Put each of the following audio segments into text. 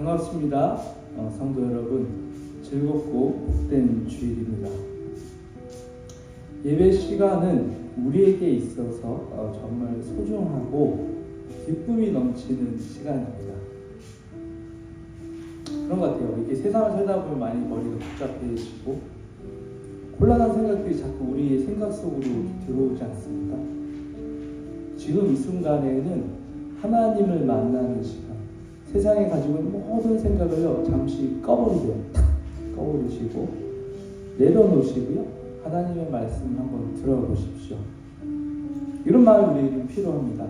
반갑습니다. 성도 여러분, 즐겁고 복된 주일입니다. 예배 시간은 우리에게 있어서 정말 소중하고 기쁨이 넘치는 시간입니다. 그런 것 같아요. 이렇게 세상을 살다 보면 많이 머리가 복잡해지고 곤란한 생각들이 자꾸 우리의 생각 속으로 들어오지 않습니까? 지금 이 순간에는 하나님을 만나는 시간, 세상에 가지고 있는 모든 생각을요 잠시 꺼버리세요. 탁 꺼버리시고 내려놓으시고요, 하나님의 말씀을 한번 들어보십시오. 이런 마음이 우리에게 필요합니다.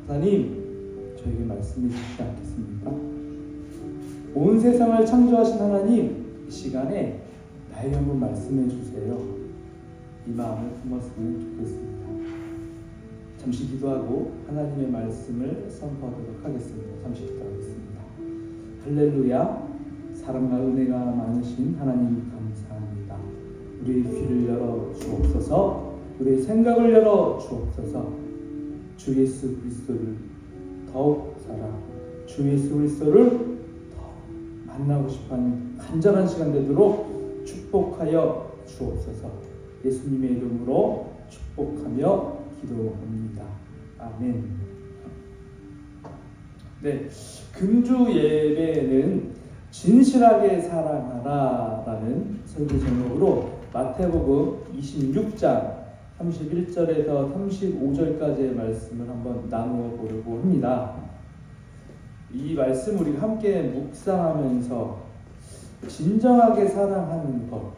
하나님, 저에게 말씀해 주시지 않겠습니까? 온 세상을 창조하신 하나님, 이 시간에 나에게 한번 말씀해 주세요. 이 마음을 품었으면 좋겠습니다. 잠시 기도하고 하나님의 말씀을 선포하도록 하겠습니다. 잠시 기도하겠습니다. 할렐루야. 사랑과 은혜가 많으신 하나님 감사합니다. 우리의 귀를 열어 주옵소서, 우리의 생각을 열어 주옵소서. 주 예수 그리스도를 더욱 사랑, 주 예수 그리스도를 더욱 만나고 싶어하는 간절한 시간 되도록 축복하여 주옵소서. 예수님의 이름으로 축복하며 기도합니다. 아멘. 네, 금주 예배는 진실하게 사랑하라 라는 설교 제목으로 마태복음 26장 31절에서 35절까지의 말씀을 한번 나누어 보려고 합니다. 이 말씀 우리가 함께 묵상하면서 진정하게 사랑하는 것,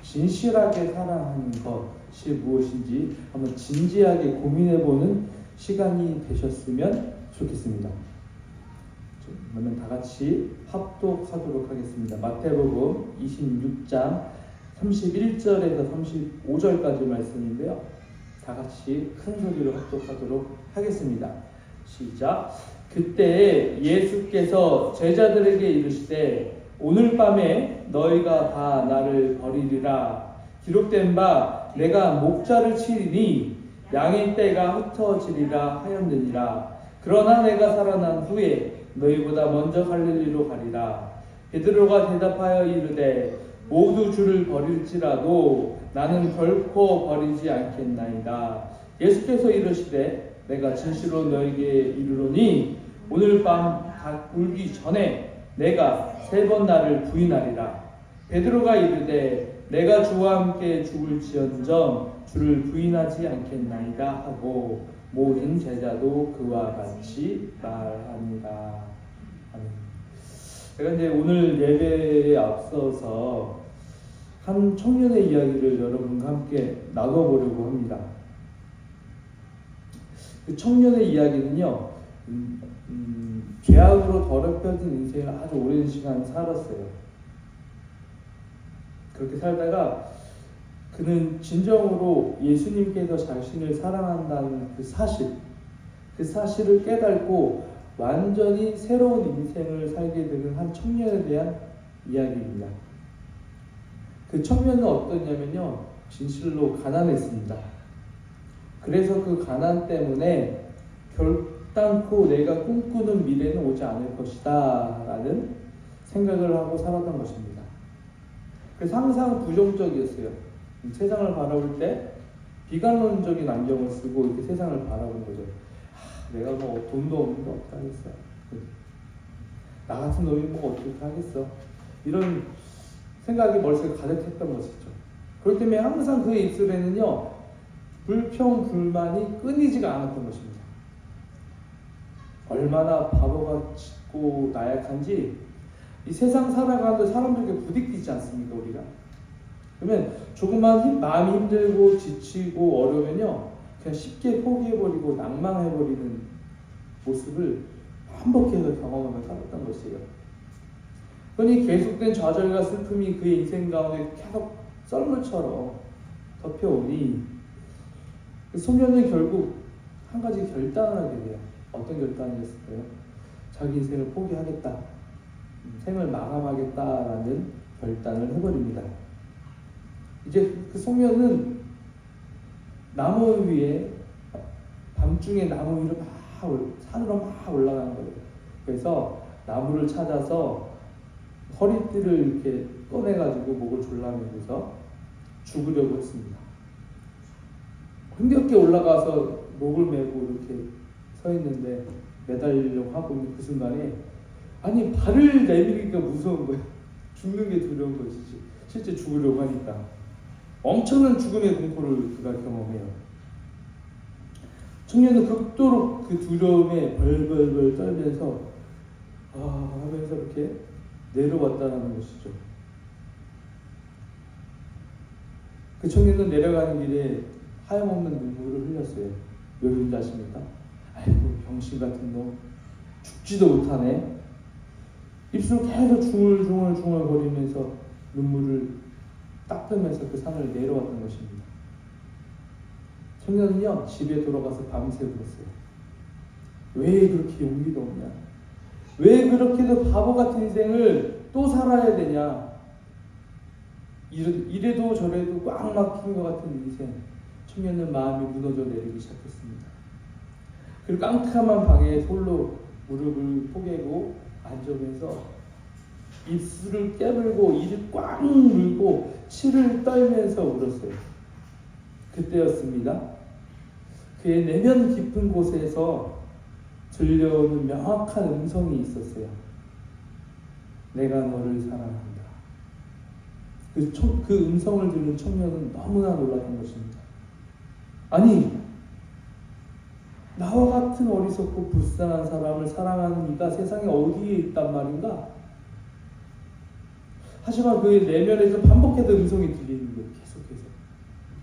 진실하게 사랑하는 것이 무엇인지 한번 진지하게 고민해보는 시간이 되셨으면 좋겠습니다. 그러면 다 같이 합독하도록 하겠습니다. 마태복음 26장 31절에서 35절까지 말씀인데요, 다 같이 큰 소리로 합독하도록 하겠습니다. 시작. 그때 예수께서 제자들에게 이르시되 오늘 밤에 너희가 다 나를 버리리라. 기록된 바 내가 목자를 치리니 양의 떼가 흩어지리라 하였느니라. 그러나 내가 살아난 후에 너희보다 먼저 갈릴리로 가리라. 베드로가 대답하여 이르되 모두 주를 버릴지라도 나는 결코 버리지 않겠나이다. 예수께서 이르시되 내가 진실로 너에게 이르노니 오늘 밤 닭 울기 전에 내가 3번 나를 부인하리라. 베드로가 이르되 내가 주와 함께 죽을지언정 주를 부인하지 않겠나이다 하고 모든 제자도 그와 같이 말합니다. 아멘. 제가 이제 오늘 예배에 앞서서 한 청년의 이야기를 여러분과 함께 나눠보려고 합니다. 그 청년의 이야기는요, 죄악으로 더럽혀진 인생을 아주 오랜 시간 살았어요. 그렇게 살다가 그는 진정으로 예수님께서 자신을 사랑한다는 그 사실을 깨닫고 완전히 새로운 인생을 살게 되는 한 청년에 대한 이야기입니다. 그 청년은 어떠냐면요, 진실로 가난했습니다. 그래서 그 가난 때문에 결단코 내가 꿈꾸는 미래는 오지 않을 것이다 라는 생각을 하고 살았던 것입니다. 그래서 항상 부정적이었어요. 세상을 바라볼 때 비관론적인 안경을 쓰고 이렇게 세상을 바라본 거죠. 내가 뭐 돈도 없는데 어떡하겠어, 나 같은 놈이 뭐 어떻게 하겠어, 이런 생각이 머릿속에 가득했던 것이죠. 그렇기 때문에 항상 그의 입술에는요 불평, 불만이 끊이지가 않았던 것입니다. 얼마나 바보가 짙고 나약한지 이 세상 살아가는데 사람들에게 부딪히지 않습니까, 우리가? 그러면 조금만 마음이 힘들고 지치고 어려우면요 그냥 쉽게 포기해버리고 낭망해버리는 모습을 반복해서 경험하며 살았던 것이에요. 그러니 계속된 좌절과 슬픔이 그의 인생 가운데 계속 썰물처럼 덮여오니 그 소년은 결국 한 가지 결단을 하게 돼요. 어떤 결단이었을까요? 자기 인생을 포기하겠다, 생을 마감하겠다라는 결단을 해버립니다. 이제 그 소년은 나무 위에, 밤중에 나무 위로 산으로 막 올라가는 거예요. 그래서 나무를 찾아서 허리띠를 이렇게 꺼내가지고 목을 졸라매면서 죽으려고 했습니다. 힘겹게 올라가서 목을 메고 이렇게 서 있는데 매달리려고 하고 있는 그 순간에 아니 발을 내밀기가 무서운 거예요. 죽는 게 두려운 것이지 실제 죽으려고 하니까 엄청난 죽음의 공포를 그가 경험해요. 청년은 극도로 그 두려움에 벌벌벌 떨면서 하면서 이렇게 내려왔다는 것이죠. 그 청년은 내려가는 길에 하염없는 눈물을 흘렸어요. 왜 그런지 아십니까? 아이고 병신 같은 놈 죽지도 못하네. 입술 계속 중얼중얼 거리면서 눈물을 닦으면서 그 산을 내려왔던 것입니다. 청년은요 집에 돌아가서 밤새 울었어요. 왜 그렇게 용기가 없냐? 왜 그렇게도 바보 같은 인생을 또 살아야 되냐? 이래도 저래도 꽉 막힌 것 같은 인생. 청년은 마음이 무너져 내리기 시작했습니다. 그리고 깜깜한 방에 홀로 무릎을 포개고 앉으면서 입술을 깨물고 이를 꽉 물고 치를 떨면서 울었어요. 그때였습니다. 그의 내면 깊은 곳에서 들려오는 명확한 음성이 있었어요. 내가 너를 사랑한다. 그 음성을 들은 청년은 너무나 놀랐던 것입니다. 아니, 나와 같은 어리석고 불쌍한 사람을 사랑하는 이가 세상에 어디에 있단 말인가? 하지만 그의 내면에서 반복해서 음성이 들리는 거예요. 계속해서.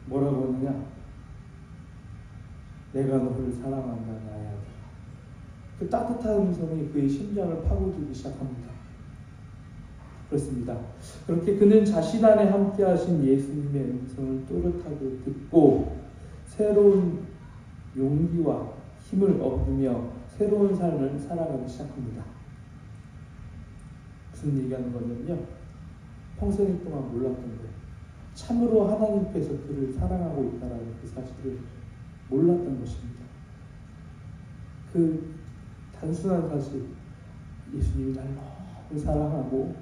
뭐라고 하느냐? 내가 너를 사랑한다, 나의 아들아. 그 따뜻한 음성이 그의 심장을 파고들기 시작합니다. 그렇습니다. 그렇게 그는 자신 안에 함께 하신 예수님의 음성을 또렷하게 듣고 새로운 용기와 힘을 얻으며 새로운 삶을 살아가기 시작합니다. 무슨 얘기하는 거냐면요. 평생 동안 몰랐던 거예요. 참으로 하나님께서 그를 사랑하고 있다는 그 사실을 몰랐던 것입니다. 그 단순한 사실, 예수님이 날 너무 사랑하고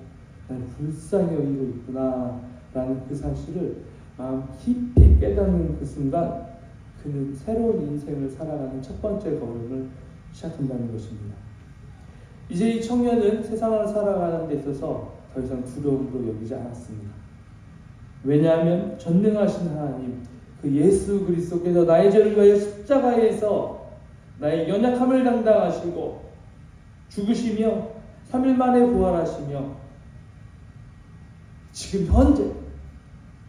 날 불쌍히 여기고 있구나 라는 그 사실을 마음 깊이 깨닫는 그 순간 그는 새로운 인생을 살아가는 첫 번째 걸음을 시작한다는 것입니다. 이제 이 청년은 세상을 살아가는 데 있어서 더 이상 두려움으로 여기지 않았습니다. 왜냐하면 전능하신 하나님, 그 예수 그리스도께서 나의 죄를 위하여 십자가에서 나의 연약함을 담당하시고 죽으시며 3일 만에 부활하시며 지금 현재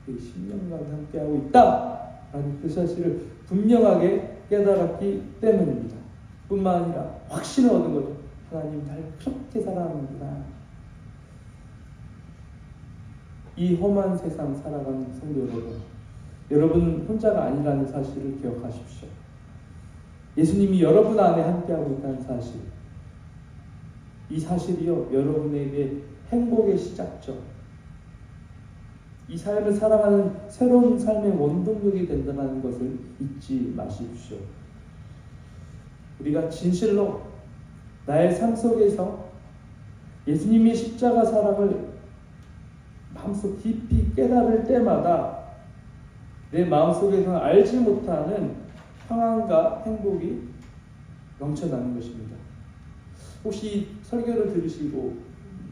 10년간 함께하고 있다라는 그 사실을 분명하게 깨달았기 때문입니다. 뿐만 아니라 확신을 얻은 거죠. 하나님 날 그렇게 사랑하는구나. 이 험한 세상 살아가는 성도 여러분 혼자가 아니라는 사실을 기억하십시오. 예수님이 여러분 안에 함께하고 있다는 사실, 이 사실이요 여러분에게 행복의 시작점, 이 삶을 살아가는 새로운 삶의 원동력이 된다는 것을 잊지 마십시오. 우리가 진실로 나의 삶 속에서 예수님의 십자가 사랑을 마음속 깊이 깨달을 때마다 내 마음속에서는 알지 못하는 평안과 행복이 넘쳐나는 것입니다. 혹시 설교를 들으시고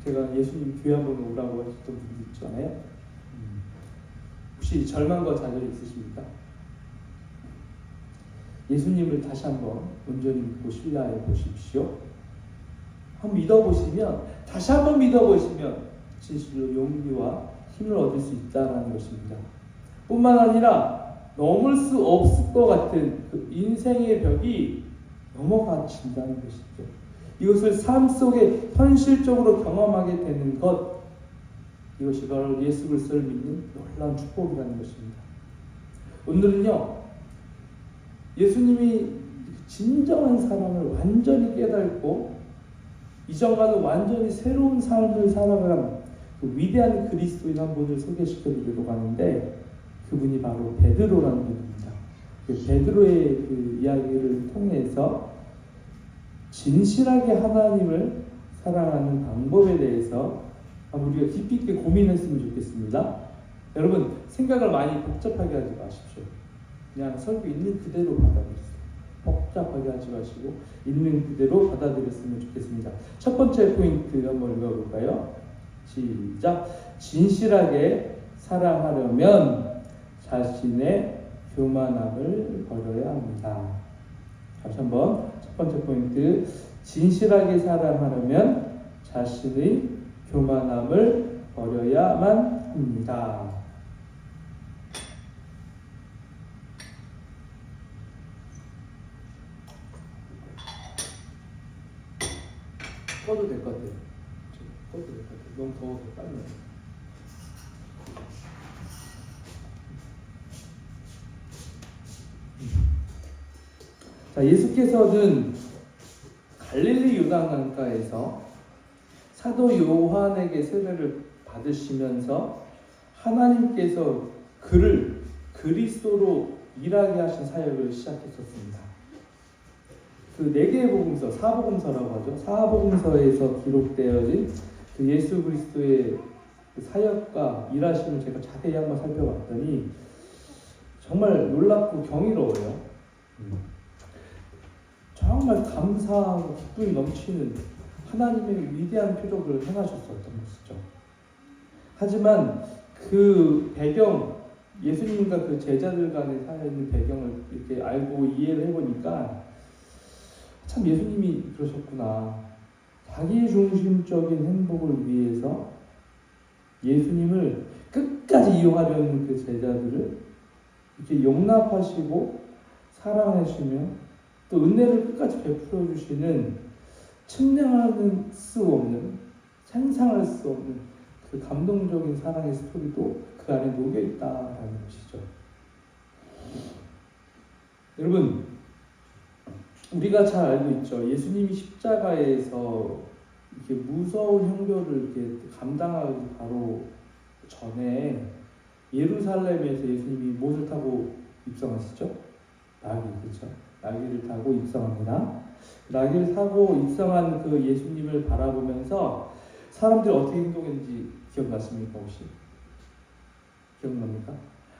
제가 예수님 교회 한번 오라고 하셨던 분들 있잖아요. 혹시 절망과 좌절이 있으십니까? 예수님을 다시 한번 온전히 믿고 신뢰해 보십시오. 한번 믿어보시면, 다시 한번 믿어보시면 진실로 용기와 힘을 얻을 수 있다는 것입니다. 뿐만 아니라 넘을 수 없을 것 같은 그 인생의 벽이 넘어가진다는 것이죠. 이것을 삶 속에 현실적으로 경험하게 되는 것, 이것이 바로 예수 그리스도를 믿는 놀라운 축복이라는 것입니다. 오늘은요, 예수님이 진정한 사랑을 완전히 깨닫고 이전과는 완전히 새로운 삶을 살아가는 그 위대한 그리스도인 한 분을 소개시켜드리려고 하는데, 그분이 바로 베드로라는 분입니다. 그 베드로의 그 이야기를 통해서 진실하게 하나님을 사랑하는 방법에 대해서 한번 우리가 깊이 있게 고민했으면 좋겠습니다. 여러분, 생각을 많이 복잡하게 하지 마십시오. 그냥 설교 있는 그대로 받아들이세요. 복잡하게 하지 마시고 있는 그대로 받아들였으면 좋겠습니다. 첫 번째 포인트 한번 읽어볼까요? 시작. 진실하게 사랑하려면 자신의 교만함을 버려야 합니다. 다시 한번 첫 번째 포인트. 진실하게 사랑하려면 자신의 교만함을 버려야만 합니다. 꺼도 될 것 같아요. 꺼도 될 것 같아요. 너무 더워서 빨리. 자, 예수께서는 갈릴리 요단강가에서 사도 요한에게 세례를 받으시면서 하나님께서 그를 그리스도로 일하게 하신 사역을 시작했었습니다. 그 4개의 복음서, 사복음서라고 하죠. 사복음서에서 기록되어진 그 예수 그리스도의 그 사역과 일하심을 제가 자세히 한번 살펴봤더니 정말 놀랍고 경이로워요. 정말 감사하고 기쁨이 넘치는 하나님의 위대한 표적을 행하셨었던 것이죠. 하지만 그 배경, 예수님과 그 제자들 간의 사이의 배경을 이렇게 알고 이해를 해보니까 참 예수님이 그러셨구나. 자기 중심적인 행복을 위해서 예수님을 끝까지 이용하려는 그 제자들을 이렇게 용납하시고 사랑하시며 또 은혜를 끝까지 베풀어 주시는 측량할 수 없는, 상상할 수 없는 그 감동적인 사랑의 스토리도 그 안에 녹여 있다라는 것이죠. 여러분, 우리가 잘 알고 있죠. 예수님이 십자가에서 이렇게 무서운 형벌을 이렇게 감당하기 바로 전에 예루살렘에서 예수님이 무엇을 타고 입성하시죠? 나귀, 그렇죠? 나귀를 타고 입성합니다. 나귀를 타고 입성한 그 예수님을 바라보면서 사람들이 어떻게 행동했는지 기억나십니까? 혹시? 기억납니까?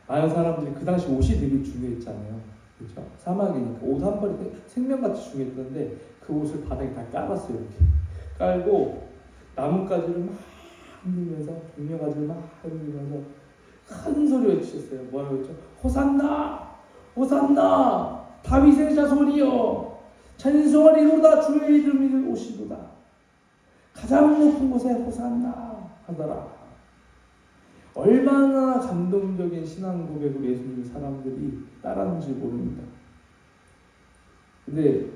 많은 사람들이 그 당시 옷이 되게 중요했잖아요. 그렇죠? 사막이니까 옷 한 벌이 생명같이 중요했던데 그 옷을 바닥에 다 깔았어요. 이렇게 깔고 나뭇가지를 막 흔들면서 종려가지를 막 흔들면서 큰 소리 외치셨어요. 뭐라고 했죠? 호산나! 호산나! 다윗의 자손이여! 찬송하리로다 주의 이름이 오시도다. 가장 높은 곳에 호산나 하더라. 얼마나 감동적인 신앙 고백으로 예수님을 사람들이 따랐는지 모릅니다. 근데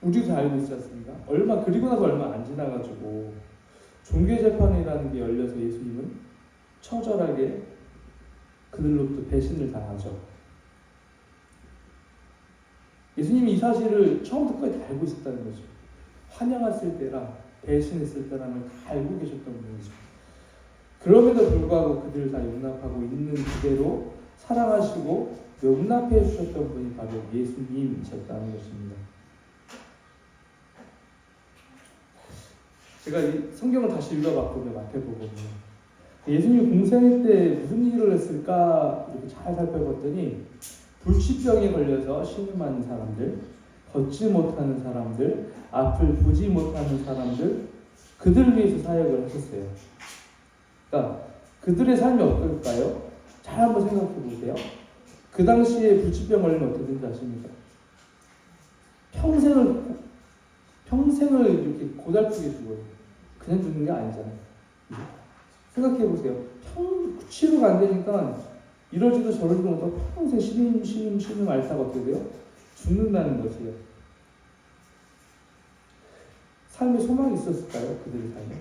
우리도 다 알고 있지 않습니까? 그리고 나서 얼마 안 지나가지고 종교재판이라는 게 열려서 예수님은 처절하게 그들로부터 배신을 당하죠. 예수님이 이 사실을 처음부터 끝까지 다 알고 있었다는 거죠. 환영했을 때랑 배신했을 때랑을 다 알고 계셨던 분이죠. 그럼에도 불구하고 그들을 다 용납하고 있는 그대로 사랑하시고 용납해 주셨던 분이 바로 예수님이셨다는 것입니다. 제가 이 성경을 다시 읽어봤거든요. 마태복음을. 예수님이 공생일 때 무슨 일을 했을까 이렇게 잘 살펴봤더니 불치병에 걸려서 신음하는 사람들, 걷지 못하는 사람들, 앞을 보지 못하는 사람들, 그들을 위해서 사역을 하셨어요. 그러니까 그들의 삶이 어떨까요? 잘 한번 생각해 보세요. 그 당시에 불치병 걸리면 어떻게 되는지 아십니까? 평생을 이렇게 고달프게 죽어요. 그냥 죽는 게 아니잖아요. 생각해 보세요. 치료가 안 되니까 이러지도 저러지도 못하고 평생 신음 앓다가 어떻게 돼요? 죽는다는 것이에요. 삶에 소망이 있었을까요? 그들의 삶에?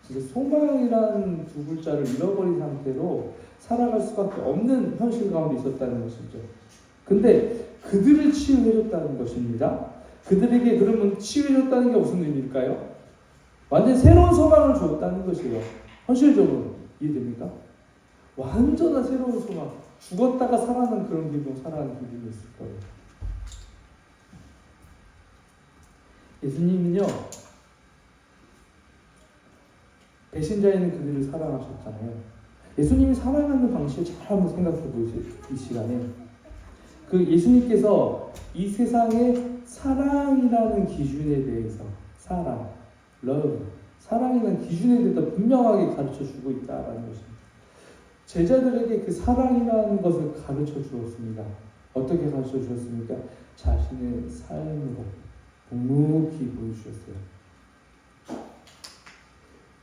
진짜 소망이라는 두 글자를 잃어버린 상태로 살아갈 수밖에 없는 현실 가운데 있었다는 것이죠. 근데 그들을 치유해줬다는 것입니다. 그들에게 그러면 치유해줬다는 게 무슨 의미일까요? 완전 새로운 소망을 주었다는 것이에요. 현실적으로 이해됩니까? 완전한 새로운 소망, 죽었다가 살아나는 그런 기분, 살아가는 기분이 있을 거예요. 예수님은요, 배신자에는 그들을 사랑하셨잖아요. 예수님이 사랑하는 방식을 잘 한번 생각해 보세요. 이 시간에 그 예수님께서 이 세상의 사랑이라는 기준에 대해서 사랑이라는 기준에 대해서 분명하게 가르쳐 주고 있다라는 것입니다. 제자들에게 그 사랑이라는 것을 가르쳐 주었습니다. 어떻게 가르쳐 주었습니까? 자신의 삶으로 묵묵히 보여주셨어요.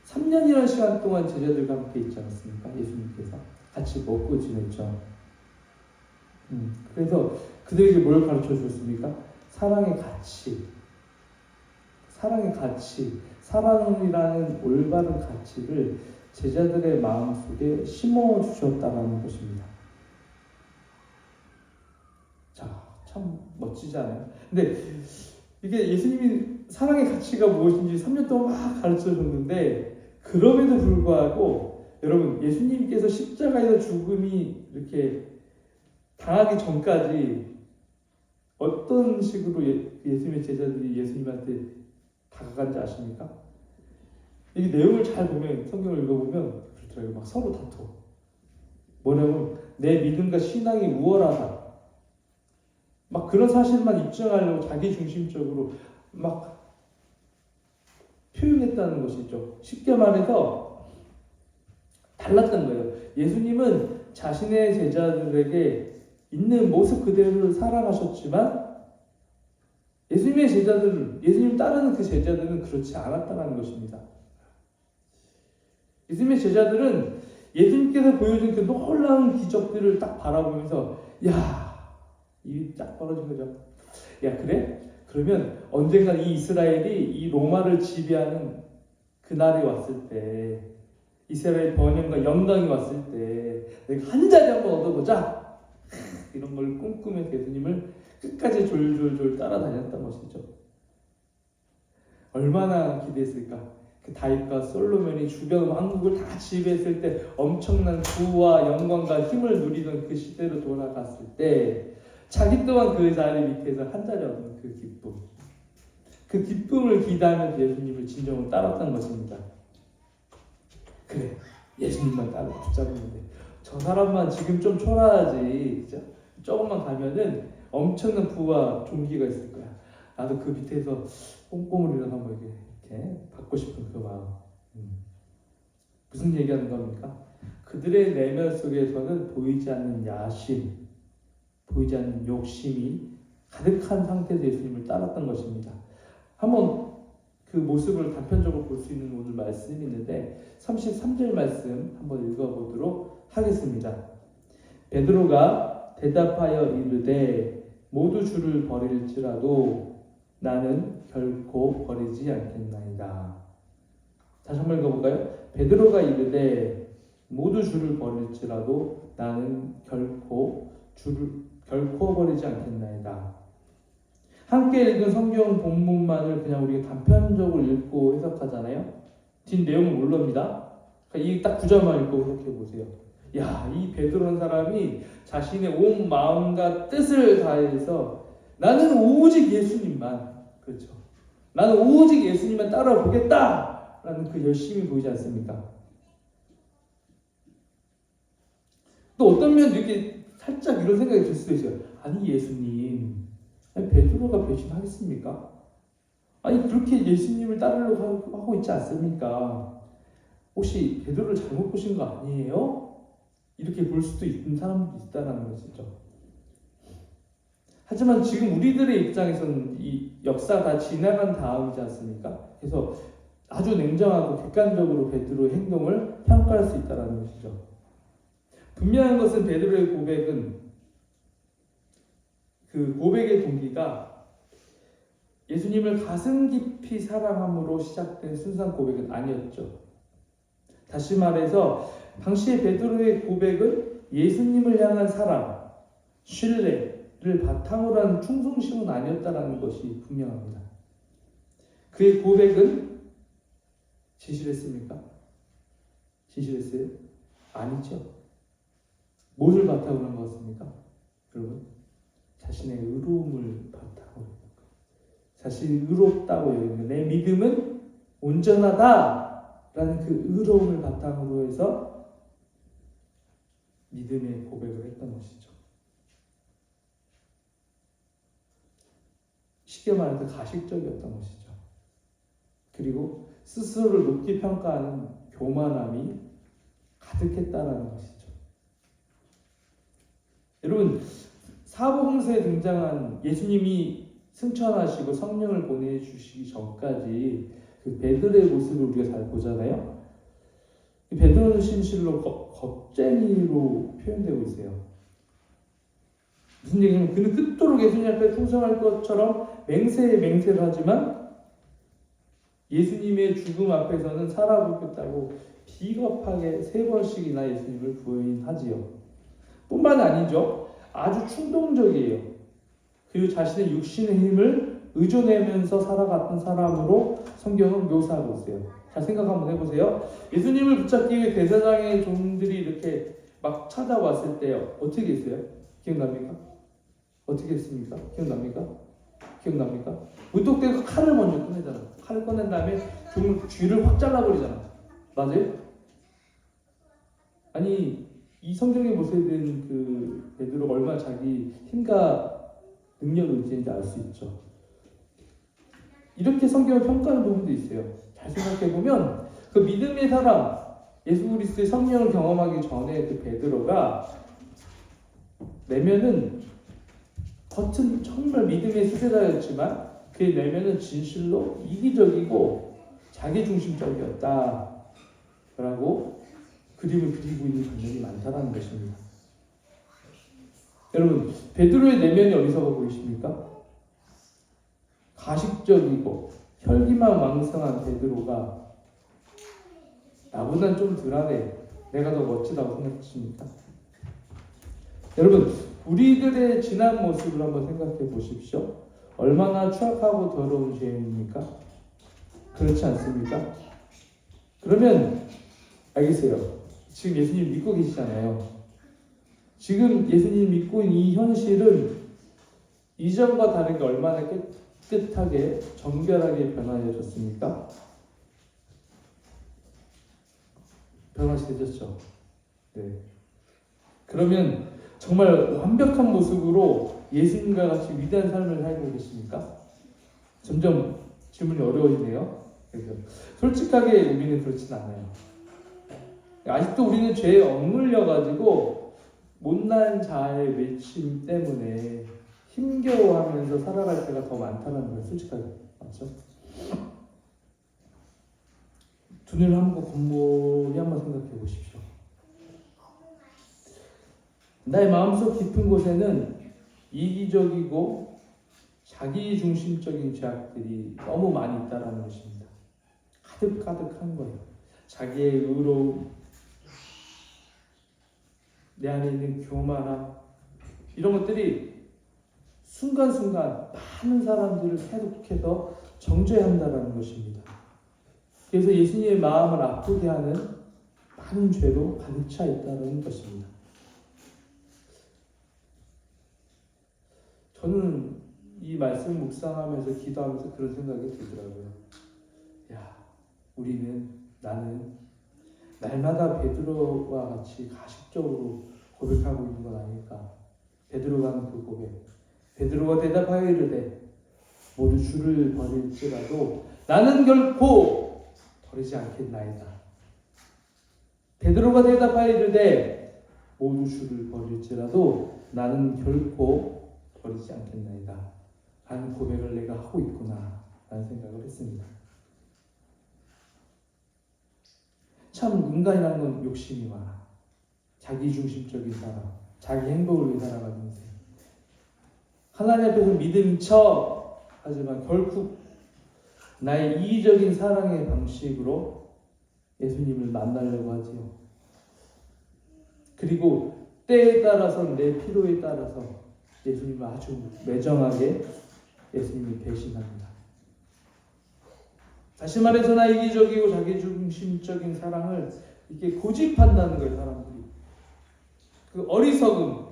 3년이라는 시간 동안 제자들과 함께 있지 않았습니까? 예수님께서 같이 먹고 지냈죠. 그래서 그들에게 뭘 가르쳐 주었습니까? 사랑의 가치, 사랑이라는 올바른 가치를 제자들의 마음속에 심어 주셨다는 것입니다. 자, 참 멋지지 않아요? 근데 이게 예수님이 사랑의 가치가 무엇인지 3년 동안 막 가르쳐 줬는데, 그럼에도 불구하고 여러분, 예수님께서 십자가에서 죽음이 이렇게 당하기 전까지 어떤 식으로 예수님의 제자들이 예수님한테 다가간지 아십니까? 이 내용을 잘 보면, 성경을 읽어보면 그렇더라고요. 막 서로 다퉈. 뭐냐면 내 믿음과 신앙이 우월하다. 막 그런 사실만 입증하려고 자기 중심적으로 막 표현했다는 것이죠. 쉽게 말해서 달랐던 거예요. 예수님은 자신의 제자들에게 있는 모습 그대로를 사랑하셨지만 예수님 따르는 그 제자들은 그렇지 않았다는 것입니다. 예수님의 제자들은 예수님께서 보여준 그 놀라운 기적들을 딱 바라보면서 입이 딱 벌어진 거죠. 야, 그래? 그러면 언젠가 이 이스라엘이 이 로마를 지배하는 그날이 왔을 때, 이스라엘 번영과 영광이 왔을 때 내가 한 자리 한번 얻어보자, 이런 걸 꿈꾸면서 예수님을 끝까지 졸졸졸 따라다녔던 것이죠. 얼마나 기대했을까? 그 다윗과 솔로몬이 주변 왕국을 다 지배했을 때 엄청난 부와 영광과 힘을 누리던 그 시대로 돌아갔을 때 자기 또한 그 자리 밑에서 한 자리 얻는 그 기쁨, 그 기쁨을 기대하면서 예수님을 진정으로 따랐던 것입니다. 그래, 예수님만 따라 붙잡는데 저 사람만 지금 좀 초라하지, 그죠? 조금만 가면은 엄청난 부와 존귀가 있을 거야. 나도 그 밑에서 꼼꼼을 일어나고 이렇게 받고 싶은 그 마음. 무슨 얘기하는 겁니까? 그들의 내면 속에서는 보이지 않는 야심, 보이지 않는 욕심이 가득한 상태에서 예수님을 따랐던 것입니다. 한번 그 모습을 단편적으로 볼 수 있는 오늘 말씀이 있는데 33절 말씀 한번 읽어보도록 하겠습니다. 베드로가 대답하여 이르되 모두 주를 버릴지라도 나는 결코 버리지 않겠나이다. 다시 한번 읽어볼까요? 베드로가 이르되 모두 주를 버릴지라도 나는 결코 버리지 않겠나이다. 함께 읽은 성경 본문만을 그냥 우리가 단편적으로 읽고 해석하잖아요. 뒷 내용을 모릅니다. 이 딱 구절만 읽고 해석해 보세요. 야, 이 베드로라는 사람이 자신의 온 마음과 뜻을 다해서 나는 오직 예수님만, 그렇죠, 나는 오직 예수님만 따라보겠다 라는 그 열심이 보이지 않습니까? 또 어떤 면 이렇게 살짝 이런 생각이 들 수도 있어요. 아니 예수님, 베드로가 배신하겠습니까? 아니 그렇게 예수님을 따르려고 하고 있지 않습니까? 혹시 베드로를 잘못 보신 거 아니에요? 이렇게 볼 수도 있는 사람도 있다는 것이죠. 하지만 지금 우리들의 입장에서는 이 역사 다 지나간 다음이지 않습니까? 그래서 아주 냉정하고 객관적으로 베드로의 행동을 평가할 수 있다는 것이죠. 분명한 것은 베드로의 고백은, 그 고백의 동기가 예수님을 가슴 깊이 사랑함으로 시작된 순수한 고백은 아니었죠. 다시 말해서 당시의 베드로의 고백은 예수님을 향한 사랑, 신뢰를 바탕으로 한 충성심은 아니었다는 것이 분명합니다. 그의 고백은 진실했습니까? 진실했어요? 아니죠. 무엇을 바탕으로 한 것입니까? 여러분, 자신의 의로움을 바탕으로 한 것. 자신이 의롭다고 여기는 내 믿음은 온전하다라는 그 의로움을 바탕으로 해서 믿음의 고백을 했던 것이죠. 쉽게 말해서 가식적이었던 것이죠. 그리고 스스로를 높이 평가하는 교만함이 가득했다라는 것이죠. 여러분, 사복음서에 등장한 예수님이 승천하시고 성령을 보내주시기 전까지 그 베드로의 모습을 우리가 잘 보잖아요. 베드로는 진실로 겁쟁이로 표현되고 있어요. 무슨 얘기냐면 그는 끝도록 예수님 앞에 충성할 것처럼 맹세를 하지만 예수님의 죽음 앞에서는 살아보겠다고 비겁하게 3번씩이나 예수님을 부인하지요. 뿐만 아니죠. 아주 충동적이에요. 그리고 자신의 육신의 힘을 의존하면서 살아갔던 사람으로 성경은 묘사하고 있어요. 자, 생각 한번 해보세요. 예수님을 붙잡기 위해 대제사장의 종들이 이렇게 막 찾아왔을 때 어떻게 했어요? 기억납니까? 어떻게 했습니까? 기억납니까? 무턱대고 칼을 먼저 꺼내잖아. 칼을 꺼낸 다음에 쥐를 확 잘라버리잖아. 맞아요? 아니, 이 성경에 모습된 그 베드로가 얼마나 자기 힘과 능력을 의지했는지 알 수 있죠. 이렇게 성경을 평가하는 부분도 있어요. 잘 생각해보면 그 믿음의 사람, 예수 그리스도의 성령을 경험하기 전에 그 베드로가 내면은 겉은 정말 믿음의 수제자였지만 그의 내면은 진실로 이기적이고 자기중심적이었다라고 그림을 그리고 있는 장면이 많다는 것입니다. 여러분, 베드로의 내면이 어디서 보이십니까? 가식적이고 혈기만 왕성한 베드로가 나보다는 좀 덜하네, 내가 더 멋지다고 생각하십니까? 여러분, 우리들의 지난 모습을 한번 생각해 보십시오. 얼마나 추악하고 더러운 죄인입니까? 그렇지 않습니까? 그러면 알겠어요. 지금 예수님 믿고 계시잖아요. 지금 예수님 믿고 있는 이 현실은 이전과 다르게 얼마나 깨끗하게 정결하게 변화되셨습니까? 변화되셨죠. 네. 그러면 정말 완벽한 모습으로 예수님과 같이 위대한 삶을 살고 계십니까? 점점 질문이 어려워지네요. 그래서 솔직하게 우리는 그렇진 않아요. 아직도 우리는 죄에 억눌려가지고 못난 자의 외침 때문에 힘겨워하면서 살아갈 때가 더 많다는 거예요. 솔직하게. 맞죠? 두 눈을 한번 곰곰이 한번 생각해 보십시오. 나의 마음속 깊은 곳에는 이기적이고 자기중심적인 죄악들이 너무 많이 있다는 것입니다. 가득가득한 거예요. 자기의 의로움, 내 안에 있는 교만함, 이런 것들이 순간순간 많은 사람들을 해독해서 정죄한다는 것입니다. 그래서 예수님의 마음을 아프게 하는 많은 죄로 가득 차 있다는 것입니다. 저는 이 말씀 묵상하면서 기도하면서 그런 생각이 들더라고요. 나는 날마다 베드로와 같이 가식적으로 고백하고 있는 건 아닐까. 베드로가 하는 그 고백. 베드로가 대답하여 이르되 모두 주를 버릴지라도 나는 결코 버리지 않겠나이다. 베드로가 대답하여 이르되 모두 주를 버릴지라도 나는 결코 버리지 않겠나이다 하는 고백을 내가 하고 있구나 라는 생각을 했습니다. 참 인간이라는 건 욕심이 많아. 자기중심적인 사람, 자기 행복을 위해 살아가는 인생. 하나님 앞에서 믿음 쳐 하지만 결국 나의 이기적인 사랑의 방식으로 예수님을 만나려고 하지요. 그리고 때에 따라서 내 필요에 따라서 예수님을 아주 매정하게 예수님을 배신합니다. 다시 말해서 나 이기적이고 자기중심적인 사랑을 이렇게 고집한다는 거예요, 사람들이. 그 어리석음,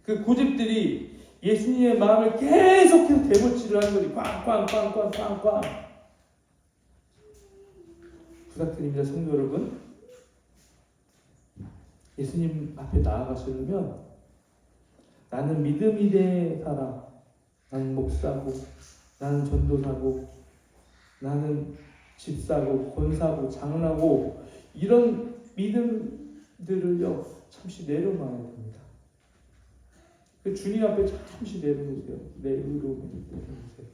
그 고집들이 예수님의 마음을 계속해서 대못질을 하는 거지. 꽝꽝꽝꽝꽝꽝. 부탁드립니다, 성도 여러분. 예수님 앞에 나아가시려면 나는 믿음이 된 사람, 나는 목사고, 나는 전도사고, 나는 집사고, 권사고, 장로고, 이런 믿음들을요 잠시 내려놔야 됩니다. 그 주님 앞에 잠시 내려놓으세요. 내 의로 내려놓으세요.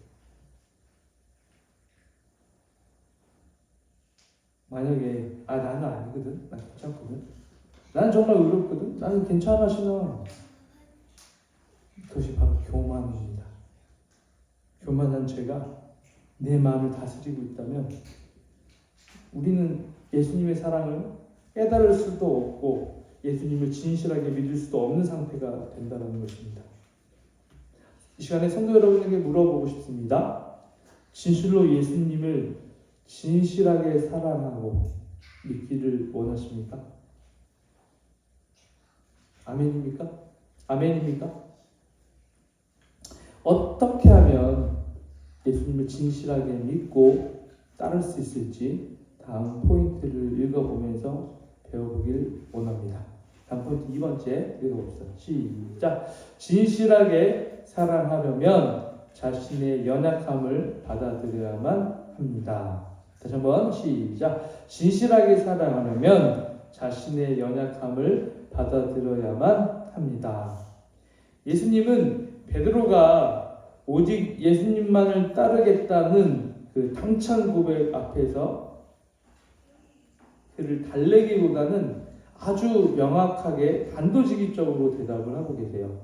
만약에 나는 아니거든, 난 괜찮거든, 나는 정말 의롭거든, 나는 괜찮아시나, 그것이 바로 교만입니다. 교만한 죄가 내 마음을 다스리고 있다면 우리는 예수님의 사랑을 깨달을 수도 없고 예수님을 진실하게 믿을 수도 없는 상태가 된다는 것입니다. 이 시간에 성도 여러분에게 물어보고 싶습니다. 진실로 예수님을 진실하게 사랑하고 믿기를 원하십니까? 아멘입니까? 아멘입니까? 어떻게 하면 예수님을 진실하게 믿고 따를 수 있을지 다음 포인트를 읽어보면서 배워보길 원합니다. 다음 포인트 2번째 읽어봅시다. 시작! 진실하게 사랑하려면 자신의 연약함을 받아들여야만 합니다. 다시 한번 시작! 진실하게 사랑하려면 자신의 연약함을 받아들여야만 합니다. 예수님은 베드로가 오직 예수님만을 따르겠다는 그 당찬 고백 앞에서 그를 달래기보다는 아주 명확하게 단도직입적으로 대답을 하고 계세요.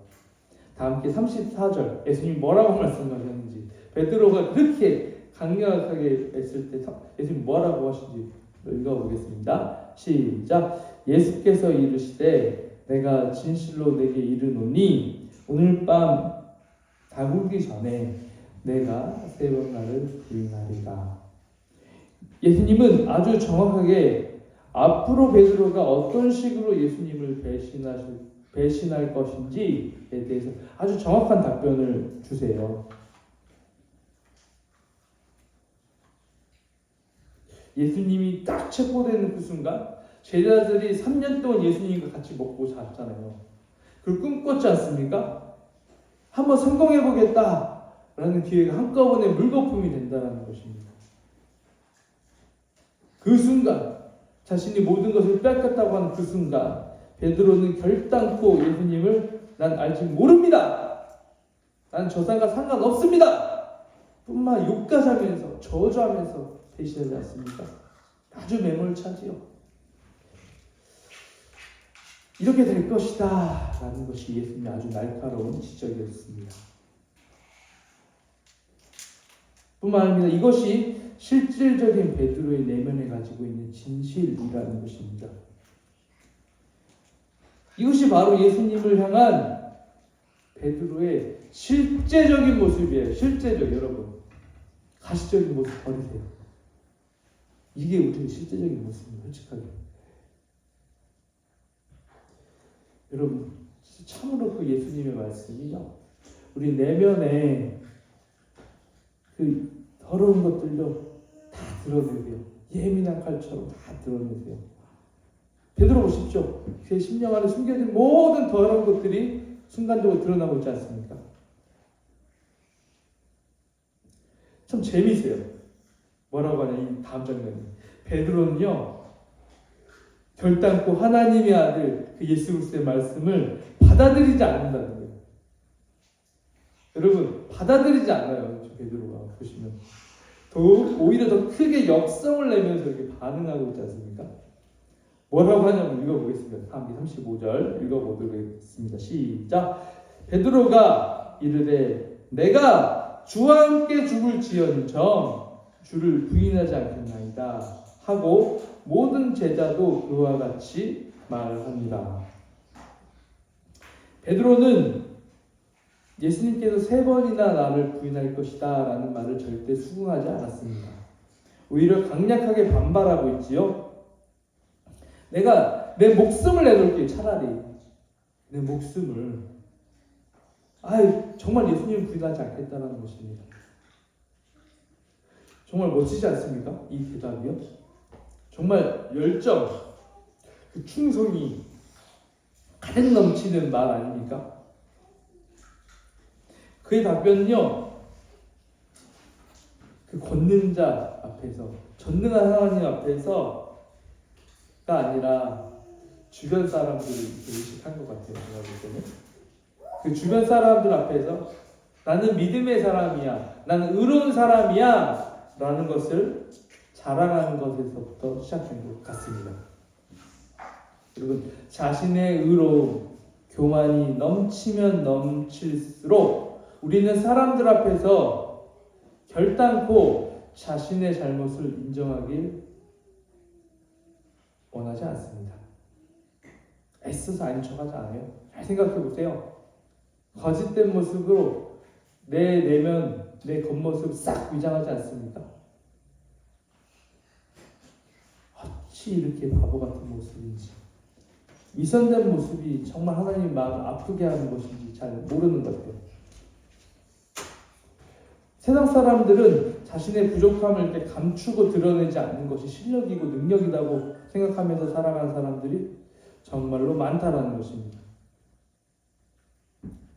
다 함께 34절 예수님이 뭐라고 말씀하셨는지, 베드로가 그렇게 강력하게 했을 때 예수님 뭐라고 하신지 읽어보겠습니다. 시작! 예수께서 이르시되 내가 진실로 내게 이르노니 오늘 밤 다구기 전에 내가 세 번 나를 부인하리라. 예수님은 아주 정확하게 앞으로 베드로가 어떤 식으로 예수님을 배신할 것인지에 대해서 아주 정확한 답변을 주세요. 예수님이 딱 체포되는 그 순간 제자들이 3년 동안 예수님과 같이 먹고 잤잖아요. 그걸 꿈꿨지 않습니까? 한번 성공해보겠다 라는 기회가 한꺼번에 물거품이 된다는 것입니다. 그 순간 자신이 모든 것을 뺏겼다고 하는 그 순간 베드로는 결단코 예수님을 난 알지 모릅니다, 난 저 사람과 상관없습니다 뿐만 욕까지 하면서 저주하면서 배신하지 않습니까? 아주 매몰차지요. 이렇게 될 것이다 라는 것이 예수님의 아주 날카로운 지적이었습니다. 뿐만 아니라 이것이 실질적인 베드로의 내면에 가지고 있는 진실이라는 것입니다. 이것이 바로 예수님을 향한 베드로의 실제적인 모습이에요. 실제적, 여러분. 가시적인 모습 버리세요. 이게 우리의 실제적인 모습입니다. 솔직하게. 여러분, 참으로 그 예수님의 말씀이요, 우리 내면에 그 더러운 것들도 다 드러내세요. 예민한 칼처럼 다 드러내세요. 베드로 보십시오. 그의 심령 안에 숨겨진 모든 더러운 것들이 순간적으로 드러나고 있지 않습니까? 참 재미있어요. 뭐라고 하냐, 이 다음 장면이. 베드로는요, 결단코 하나님의 아들 그 예수 그리스도의 말씀을 받아들이지 않는다는 거예요. 여러분, 받아들이지 않아요. 저 베드로가 보시면 오히려 더 크게 역성을 내면서 이렇게 반응하고 있지 않습니까? 뭐라고 하냐면 읽어보겠습니다. 35절 읽어보도록 하겠습니다. 시작! 베드로가 이르되 내가 주와 함께 죽을지언정 주를 부인하지 않겠나이다 하고 모든 제자도 그와 같이 말합니다. 베드로는 예수님께서 3번이나 나를 부인할 것이다 라는 말을 절대 수긍하지 않았습니다. 오히려 강력하게 반발하고 있지요. 내가 내 목숨을 내놓을게, 차라리 내 목숨을. 정말 예수님을 부인하지 않겠다는 것입니다. 정말 멋지지 않습니까? 이 대답이요. 정말 열정, 그 충성이 가득 넘치는 말 아닙니까? 그의 답변은요, 그 권능자 앞에서, 전능한 하나님 앞에서가 아니라 주변 사람들을 의식한 것 같아요. 제가 볼 때는. 그 주변 사람들 앞에서 나는 믿음의 사람이야, 나는 의로운 사람이야 라는 것을 자랑하는 것에서부터 시작된 것 같습니다. 여러분, 자신의 의로움, 교만이 넘치면 넘칠수록 우리는 사람들 앞에서 결단코 자신의 잘못을 인정하길 원하지 않습니다. 애써서 아닌 척하지 않아요. 잘 생각해 보세요. 거짓된 모습으로 내 내면, 내 겉모습 싹 위장하지 않습니까? 어찌 이렇게 바보 같은 모습인지, 위선된 모습이 정말 하나님 마음을 아프게 하는 것인지 잘 모르는 것 같아요. 세상 사람들은 자신의 부족함을 이렇게 감추고 드러내지 않는 것이 실력이고 능력이라고 생각하면서 살아가는 사람들이 정말로 많다라는 것입니다.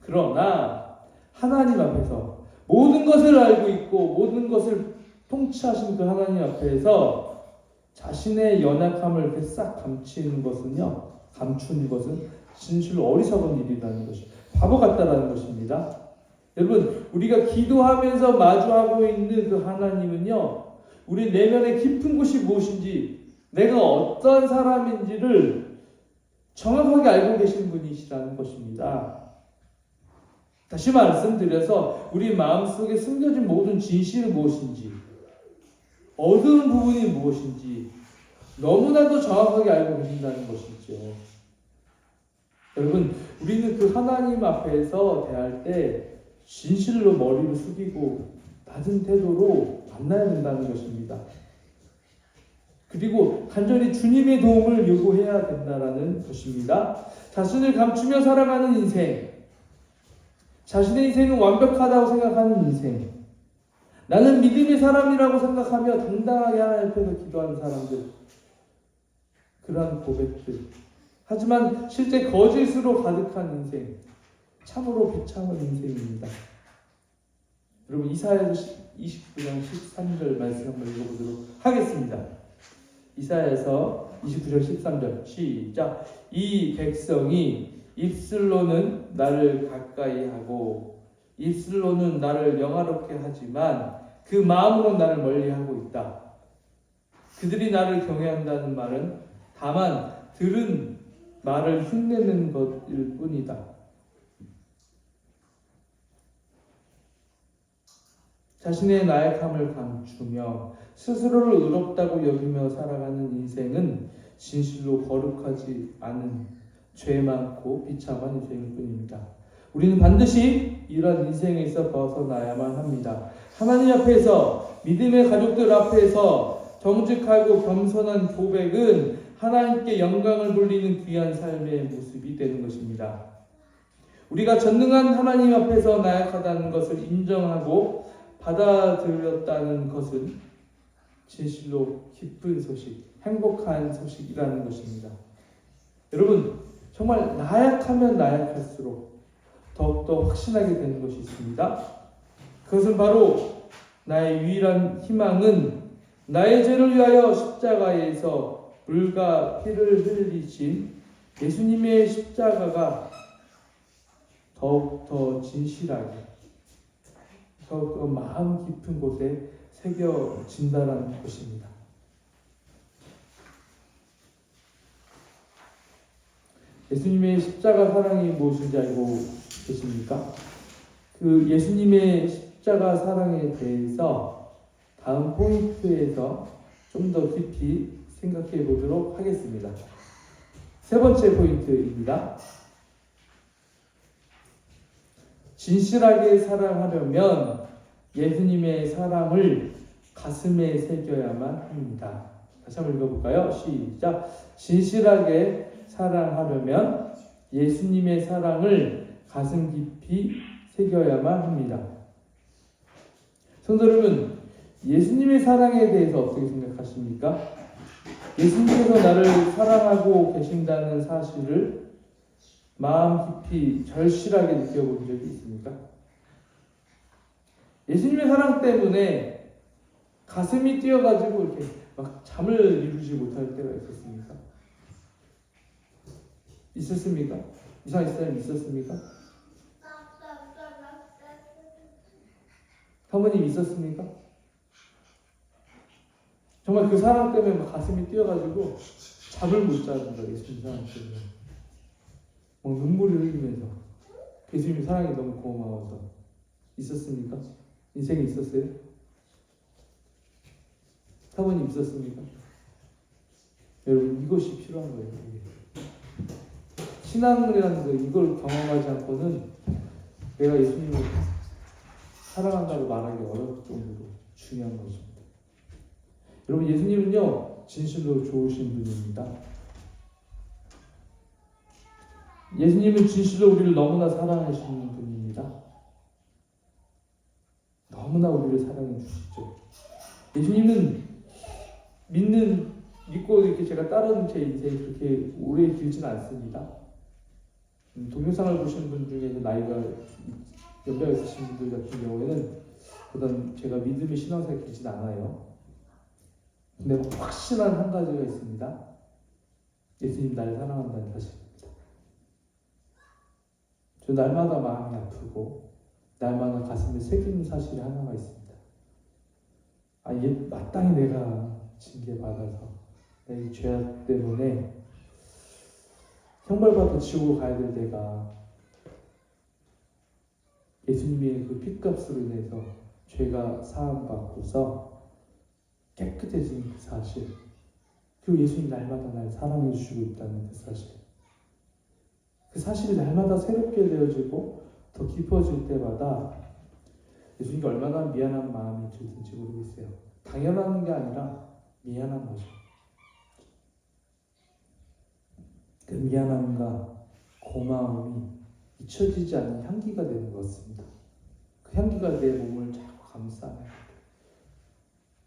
그러나 하나님 앞에서 모든 것을 알고 있고 모든 것을 통치하신 그 하나님 앞에서 자신의 연약함을 이렇게 싹 감추는 것은 진실로 어리석은 일이라는 것이, 바보 같다라는 것입니다. 여러분, 우리가 기도하면서 마주하고 있는 그 하나님은요, 우리 내면의 깊은 곳이 무엇인지, 내가 어떤 사람인지를 정확하게 알고 계신 분이시라는 것입니다. 다시 말씀드려서 우리 마음속에 숨겨진 모든 진실은 무엇인지, 어두운 부분이 무엇인지 너무나도 정확하게 알고 계신다는 것이죠. 여러분, 우리는 그 하나님 앞에서 대할 때 진실로 머리를 숙이고 낮은 태도로 만나야 된다는 것입니다. 그리고 간절히 주님의 도움을 요구해야 된다는 것입니다. 자신을 감추며 살아가는 인생, 자신의 인생은 완벽하다고 생각하는 인생, 나는 믿음의 사람이라고 생각하며 당당하게 하나님 앞에서 기도하는 사람들, 그러한 고백들, 하지만 실제 거짓으로 가득한 인생, 참으로 비참한 인생입니다. 여러분, 이사야서 29장 13절 말씀 한번 읽어보도록 하겠습니다. 이사야서 29절 13절 시작. 이 백성이 입술로는 나를 가까이 하고 입술로는 나를 영화롭게 하지만 그 마음으로 나를 멀리하고 있다. 그들이 나를 경외한다는 말은 다만 들은 말을 흉내내는 것일 뿐이다. 자신의 나약함을 감추며 스스로를 의롭다고 여기며 살아가는 인생은 진실로 거룩하지 않은 죄 많고 비참한 인생일 뿐입니다. 우리는 반드시 이런 인생에서 벗어나야만 합니다. 하나님 앞에서, 믿음의 가족들 앞에서 정직하고 겸손한 고백은 하나님께 영광을 돌리는 귀한 삶의 모습이 되는 것입니다. 우리가 전능한 하나님 앞에서 나약하다는 것을 인정하고 받아들였다는 것은 진실로 기쁜 소식, 행복한 소식이라는 것입니다. 여러분, 정말 나약하면 나약할수록 더욱더 확신하게 되는 것이 있습니다. 그것은 바로 나의 유일한 희망은 나의 죄를 위하여 십자가에서 물과 피를 흘리신 예수님의 십자가가 더욱더 진실하게, 더욱더 마음 깊은 곳에 새겨진다는 것입니다. 예수님의 십자가 사랑이 무엇인지 알고 계십니까? 그 예수님의 십자가 사랑에 대해서 다음 포인트에서 좀 더 깊이 생각해 보도록 하겠습니다. 세 번째 포인트입니다. 진실하게 사랑하려면 예수님의 사랑을 가슴에 새겨야만 합니다. 다시 한번 읽어볼까요? 시작. 진실하게 사랑하려면 예수님의 사랑을 가슴 깊이 새겨야만 합니다. 성도 여러분, 예수님의 사랑에 대해서 어떻게 생각하십니까? 예수님께서 나를 사랑하고 계신다는 사실을 마음 깊이 절실하게 느껴본 적이 있습니까? 예수님의 사랑 때문에 가슴이 뛰어가지고 이렇게 막 잠을 이루지 못할 때가 있었습니까? 있었습니까? 이상한 사람이 있었습니까? 사모님 있었습니까? 정말 그 사랑 때문에 막 가슴이 뛰어가지고 잠을 못 자는 거예요. 예수님 사랑 때문에 막 눈물을 흘리면서 예수님 사랑이 너무 고마워서. 있었습니까? 인생에 있었어요? 사모님 있었습니까? 여러분, 이것이 필요한 거예요. 신앙이라는 거, 이걸 경험하지 않고는 내가 예수님을 사랑한다고 말하기 어려울 정도로 중요한 것입니다. 여러분, 예수님은요 진실로 좋으신 분입니다. 예수님은 진실로 우리를 너무나 사랑하시는 분입니다. 너무나 우리를 사랑해 주시죠. 예수님은 믿고 이렇게 제가 따르는 제 인생이 그렇게 오래 길진 않습니다. 동영상을 보시는 분 중에서 나이가 연배가 있으신 분들 같은 경우에는 보다 제가 믿음의 신앙생활이 길진 않아요. 근데 확실한 한 가지가 있습니다. 예수님 나를 사랑한다는 사실입니다. 저 날마다 마음이 아프고 날마다 가슴에 새기는 사실이 하나가 있습니다. 이게 마땅히 내가 징계받아서 내 죄악 때문에 형벌받아 지옥으로 가야 될 때가 예수님의 그 핏값으로 인해서 죄가 사함받고서 깨끗해진 그 사실, 그리고 예수님 날마다 날 사랑해 주시고 있다는 그 사실, 그 사실이 날마다 새롭게 되어지고 더 깊어질 때마다 예수님께 얼마나 미안한 마음이 들든지 모르겠어요. 당연한 게 아니라 미안한 거죠. 그 미안함과 고마움이 잊혀지지 않는 향기가 되는 것 같습니다. 그 향기가 내 몸을 자꾸 감싸요.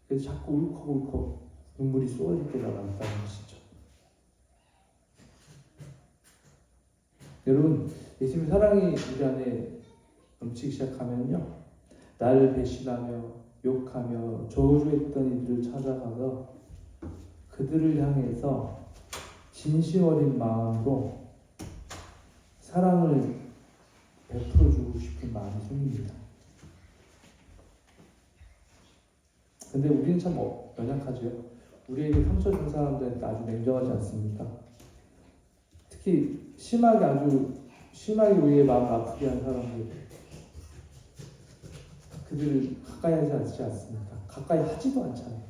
그래서 자꾸 울컥울컥 눈물이 쏟아질 때가 많다는 것이죠. 여러분, 예수님의 사랑이 우리 안에 넘치기 시작하면요, 나를 배신하며 욕하며 저주했던 이들을 찾아가서 그들을 향해서 진심 어린 마음으로 사랑을 베풀어주고 싶은 마음이 생깁니다. 근데 우리는 참 연약하죠. 우리에게 상처 준 사람들한테 아주 냉정하지 않습니까? 특히 아주 심하게 우리의 마음을 아프게 한 사람들, 그들을 가까이 하지 않습니까? 가까이 하지도 않잖아요.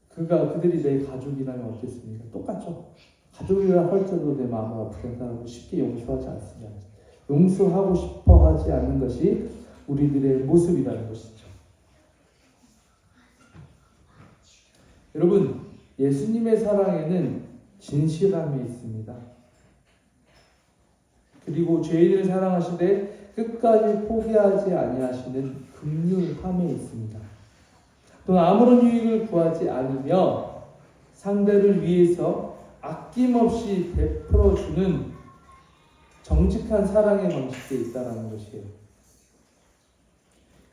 그들이 내 가족이라면 어땠습니까? 똑같죠. 가족이라 할지라도 내 마음을 아프게 한 사람을 쉽게 용서하지 않습니다. 용서하고 싶어 하지 않는 것이 우리들의 모습이라는 것이죠. 여러분, 예수님의 사랑에는 진실함이 있습니다. 그리고 죄인을 사랑하시되 끝까지 포기하지 아니하시는 긍휼함에 있습니다. 또는 아무런 유익을 구하지 않으며 상대를 위해서 아낌없이 베풀어주는 정직한 사랑의 방식에 있다는 것이에요.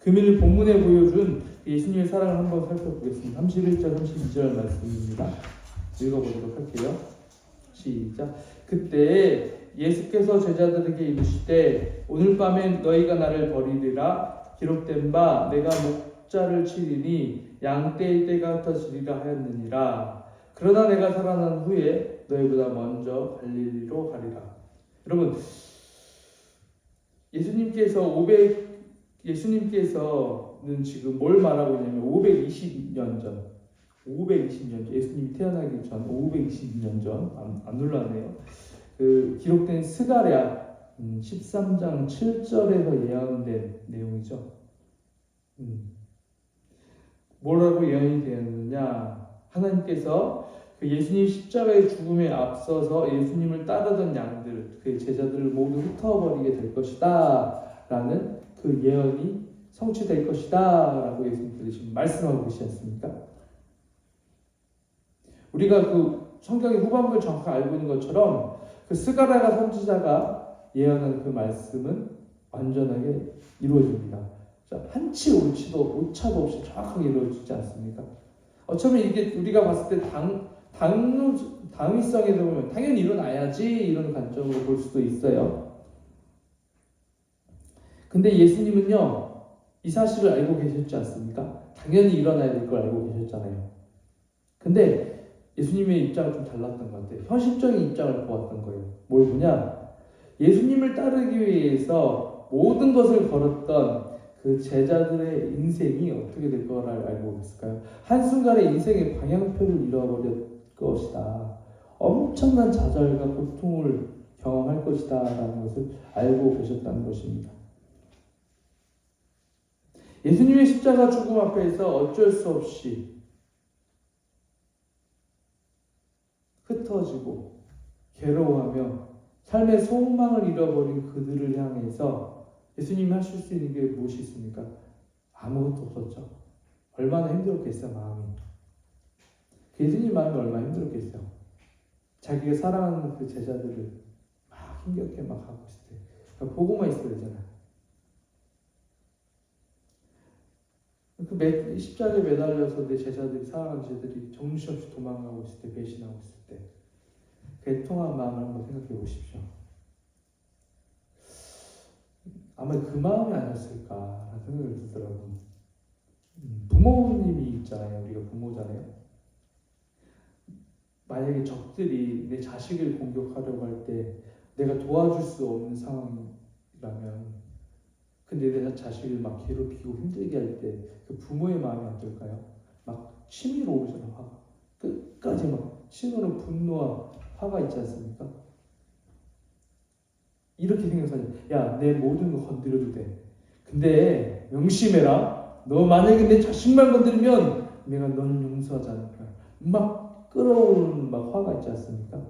금일 본문에 보여준 예수님의 사랑을 한번 살펴보겠습니다. 31절, 32절 말씀입니다. 읽어보도록 할게요. 시작. 그때 예수께서 제자들에게 이르시되 오늘 밤엔 너희가 나를 버리리라. 기록된 바 내가 목자를 치리니 양떼의 때가 흩어지리라 하였느니라. 그러나 내가 살아난 후에 너희보다 먼저 갈릴리로 가리라. 여러분, 예수님께서는 지금 뭘 말하고 있냐면 520년 전, 예수님이 태어나기 전 520년 전, 안 놀라네요. 그 기록된 스가랴 13장 7절에서 예언된 내용이죠. 뭐라고 예언이 되었느냐? 하나님께서 그 예수님 십자가의 죽음에 앞서서 예수님을 따르던 양들, 그의 제자들을 모두 흩어버리게 될 것이다 라는 그 예언이 성취될 것이다 라고 예수님께서 지금 말씀하고 계시지 않습니까? 우리가 그 성경의 후반부를 정확하게 알고 있는 것처럼 그 스가랴가 선지자가 예언한 그 말씀은 완전하게 이루어집니다. 한치 오차도 없이 정확하게 이루어지지 않습니까? 어쩌면 이게 우리가 봤을 때 당위성에서 보면 당연히 일어나야지 이런 관점으로 볼 수도 있어요. 근데 예수님은요, 이 사실을 알고 계셨지 않습니까? 당연히 일어나야 될 걸 알고 계셨잖아요. 근데 예수님의 입장은 좀 달랐던 것 같아요. 현실적인 입장을 보았던 거예요. 뭘 보냐? 예수님을 따르기 위해서 모든 것을 걸었던 그 제자들의 인생이 어떻게 될 거를 알고 있을까요? 한순간에 인생의 방향표를 잃어버릴 것이다. 엄청난 좌절과 고통을 경험할 것이다 라는 것을 알고 계셨다는 것입니다. 예수님의 십자가 죽음 앞에서 어쩔 수 없이 흩어지고 괴로워하며 삶의 소망을 잃어버린 그들을 향해서 예수님이 하실 수 있는 게 무엇이 있습니까? 아무것도 없었죠. 얼마나 힘들었겠어요, 마음이. 예수님 마음이 얼마나 힘들었겠어요. 자기가 사랑하는 그 제자들을 막 힘겹게 막 하고 있을 때 그러니까 보고만 있어야 되잖아요. 그 십자가에 매달려서 내 제자들이, 사랑하는 제자들이 정신없이 도망가고 있을 때, 배신하고 있을 때 애통한 마음을 한번 생각해 보십시오. 아마 그 마음이 아니었을까라는 생각이 들더라고요. 부모님이 있잖아요. 우리가 부모잖아요. 만약에 적들이 내 자식을 공격하려고 할 때 내가 도와줄 수 없는 상황이라면, 근데 내 자식을 막 괴롭히고 힘들게 할 때 그 부모의 마음이 어떨까요? 막 치밀어 오잖아, 화가. 끝까지 막 치밀어 분노와 화가 있지 않습니까? 이렇게 생각하죠. 야, 내 모든 거 건드려도 돼. 근데 명심해라. 너 만약에 내 자식만 건드리면 내가 너는 용서하지 않을 거야. 막 끌어오르는 막 화가 있지 않습니까?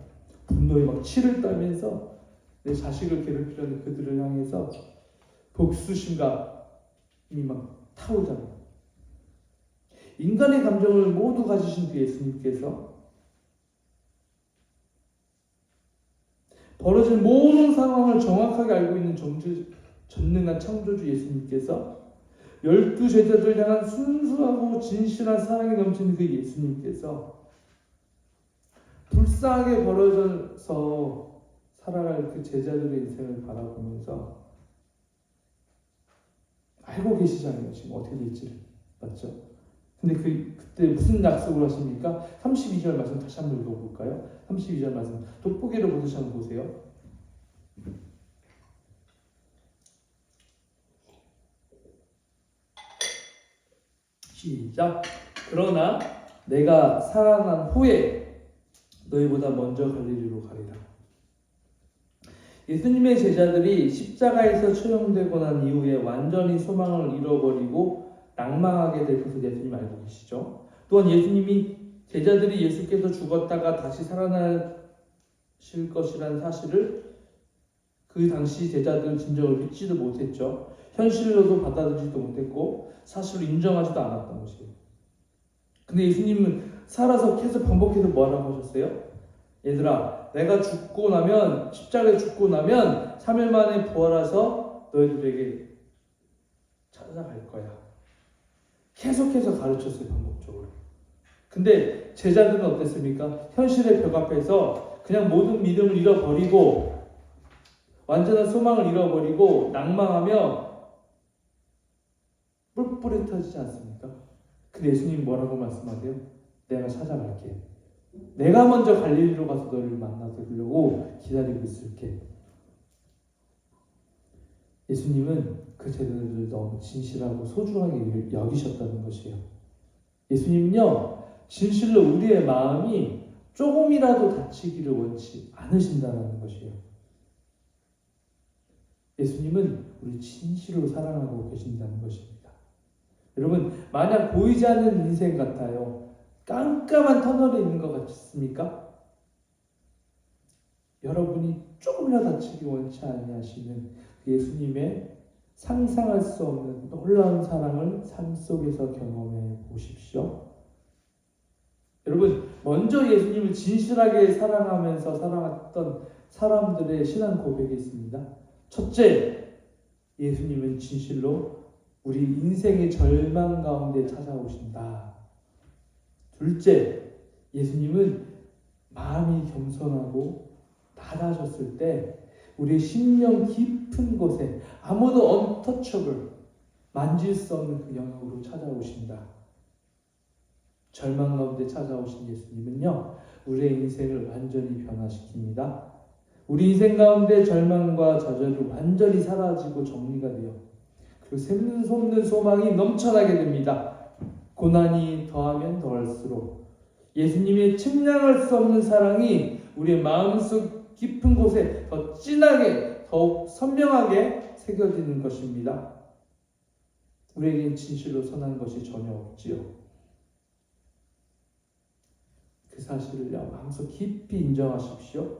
분노에 막 치를 따면서 내 자식을 괴롭히려는 그들을 향해서 복수심과 이 막 타오잖아요. 인간의 감정을 모두 가지신 그 예수님께서 벌어진 모든 상황을 정확하게 알고 있는 전능한 창조주 예수님께서 12 제자들 향한 순수하고 진실한 사랑이 넘치는 그 예수님께서 불쌍하게 벌어져서 살아갈 그 제자들의 인생을 바라보면서 알고 계시잖아요. 지금 어떻게 될지를. 맞죠? 근데 그때 무슨 약속을 하십니까? 32절 말씀 다시 한번 읽어볼까요? 32절 말씀 돋보기를 보듯이 한번 보세요. 시작. 그러나 내가 살아난 후에 너희보다 먼저 갈릴리로 가리라. 예수님의 제자들이 십자가에서 처형되고 난 이후에 완전히 소망을 잃어버리고 낭망하게 될 것을 예수님 알고 계시죠. 또한 예수님이 제자들이 예수께서 죽었다가 다시 살아나실 것이라는 사실을 그 당시 제자들은 진정을 믿지도 못했죠. 현실로도 받아들이지도 못했고 사실을 인정하지도 않았던 것이에요. 근데 예수님은 살아서 계속 반복해서 뭐라고 하셨어요? 얘들아, 내가 죽고 나면, 십자가에 죽고 나면 3일 만에 부활해서 너희들에게 찾아갈 거야. 계속해서 가르쳤어요, 반복적으로. 근데 제자들은 어땠습니까? 현실의 벽 앞에서 그냥 모든 믿음을 잃어버리고 완전한 소망을 잃어버리고 낭망하며 뿔뿔이 터지지 않습니까? 근데 예수님이 뭐라고 말씀하세요? 내가 찾아갈게. 내가 먼저 갈릴리로 가서 너를 만나려고 기다리고 있을게. 예수님은 그 제자들을 너무 진실하고 소중하게 여기셨다는 것이에요. 예수님은요, 진실로 우리의 마음이 조금이라도 다치기를 원치 않으신다는 것이에요. 예수님은 우리 진실로 사랑하고 계신다는 것입니다. 여러분, 마냥 보이지 않는 인생 같아요. 깜깜한 터널에 있는 것 같습니까? 여러분이 조금이라도 다치기 원치 아니하시는 그 예수님의 상상할 수 없는 놀라운 사랑을 삶 속에서 경험해 보십시오. 여러분, 먼저 예수님을 진실하게 사랑하면서 살아왔던 사람들의 신앙 고백이 있습니다. 첫째, 예수님은 진실로 우리 인생의 절망 가운데 찾아오신다. 둘째, 예수님은 마음이 겸손하고 낮아졌을 때 우리의 심령 깊은 곳에 아무도 untouchable, 만질 수 없는 그 영역으로 찾아오신다. 절망 가운데 찾아오신 예수님은요, 우리의 인생을 완전히 변화시킵니다. 우리 인생 가운데 절망과 좌절이 완전히 사라지고 정리가 되어 그리고 샘솟는 소망이 넘쳐나게 됩니다. 고난이 더하면 더할수록 예수님의 측량할 수 없는 사랑이 우리의 마음속 깊은 곳에 더 진하게, 더욱 선명하게 새겨지는 것입니다. 우리에겐 진실로 선한 것이 전혀 없지요. 그 사실을요, 마음속 깊이 인정하십시오.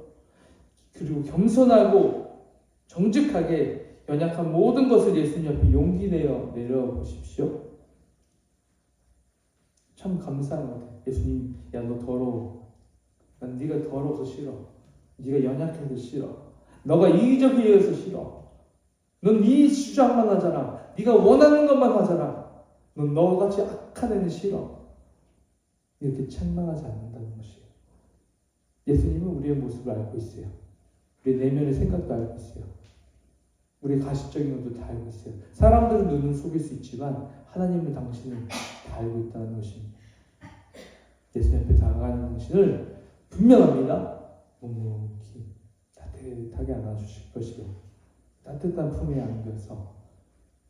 그리고 겸손하고 정직하게 연약한 모든 것을 예수님 앞에 용기 내어 내려보십시오. 참 감사한 것 같아요. 예수님, 야, 너 더러워. 난 네가 더러워서 싫어. 네가 연약해서 싫어. 너가 이기적이어서 싫어. 넌 네 주장만 하잖아. 네가 원하는 것만 하잖아. 넌 너같이 악한 애는 싫어. 이렇게 책망하지 않는다는 것이에요. 예수님은 우리의 모습을 알고 있어요. 우리 내면의 생각도 알고 있어요. 우리의 가식적인 것도 다 알고 있어요. 사람들은 눈은 속일 수 있지만 하나님은 당신을 다 알고 있다는 것입니다. 예수님 앞에 다가가는 당신을 분명합니다. 묵묵히 따뜻하게 안아주실 것이요, 따뜻한 품에 안겨서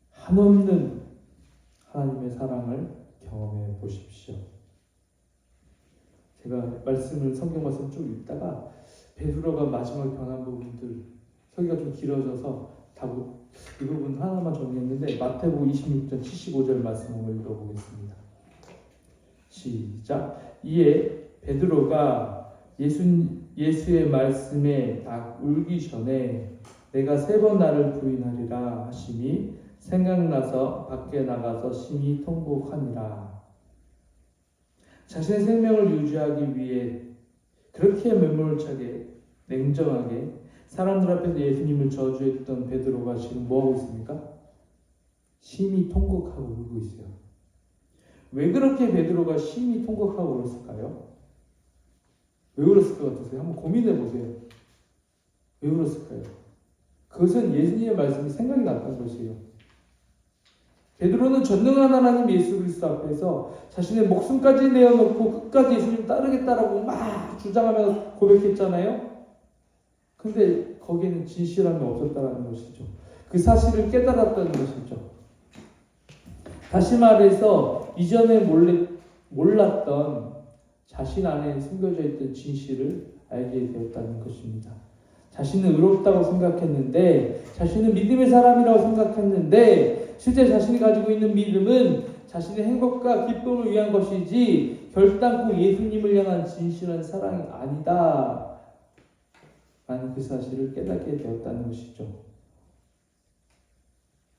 한없는 하나님의 사랑을 경험해 보십시오. 제가 성경 말씀 좀 읽다가 베드로가 마지막 변한 부분들, 서기가 좀 길어져서 이 부분 하나만 정리했는데 마태복음 26장 75절 말씀을 읽어보겠습니다. 시작. 이에 베드로가 예수의 말씀에 딱 울기 전에 내가 3번 나를 부인하리라 하심이 생각나서 밖에 나가서 심히 통곡하니라. 자신의 생명을 유지하기 위해 그렇게 매몰차게 냉정하게 사람들 앞에서 예수님을 저주했던 베드로가 지금 뭐하고 있습니까? 심히 통곡하고 울고 있어요. 왜 그렇게 베드로가 심히 통곡하고 울었을까요? 왜 울었을 것 같으세요? 한번 고민해 보세요. 왜 울었을까요? 그것은 예수님의 말씀이 생각이 났던 것이에요. 베드로는 전능한 하나님 예수 그리스도 앞에서 자신의 목숨까지 내어놓고 끝까지 예수님 따르겠다라고 막 주장하면서 고백했잖아요. 근데 거기에는 진실함이 없었다는 것이죠. 그 사실을 깨달았다는 것이죠. 다시 말해서 이전에 몰랐던 자신 안에 숨겨져 있던 진실을 알게 되었다는 것입니다. 자신은 의롭다고 생각했는데, 자신은 믿음의 사람이라고 생각했는데, 실제 자신이 가지고 있는 믿음은 자신의 행복과 기쁨을 위한 것이지 결단코 예수님을 향한 진실한 사랑이 아니다 라는 그 사실을 깨닫게 되었다는 것이죠.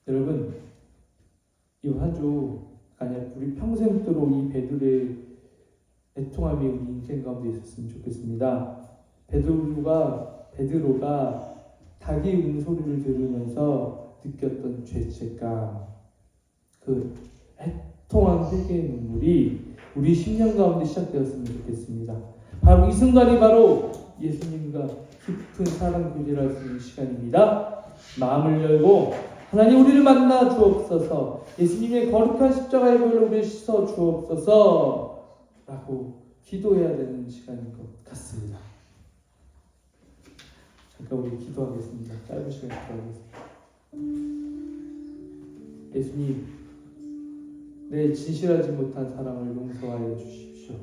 여러분, 이 한 주 아니야 우리 평생도록 이 베드로의 애통함이 우리 인생 가운데 있었으면 좋겠습니다. 베드로가 닭이 우는 소리를 들으면서 느꼈던 죄책감, 그 애통한 회개의 눈물이 우리 심령 가운데 시작되었으면 좋겠습니다. 바로 이 순간이 바로 예수님과 깊은 사랑 교제를 할 수 있는 시간입니다. 마음을 열고 하나님 우리를 만나 주옵소서, 예수님의 거룩한 십자가의 보혈로 우리를 씻어 주옵소서 라고 기도해야 되는 시간인 것 같습니다. 잠깐 우리 기도하겠습니다. 짧은 시간 기도하겠습니다. 예수님, 내 진실하지 못한 사랑을 용서하여 주십시오.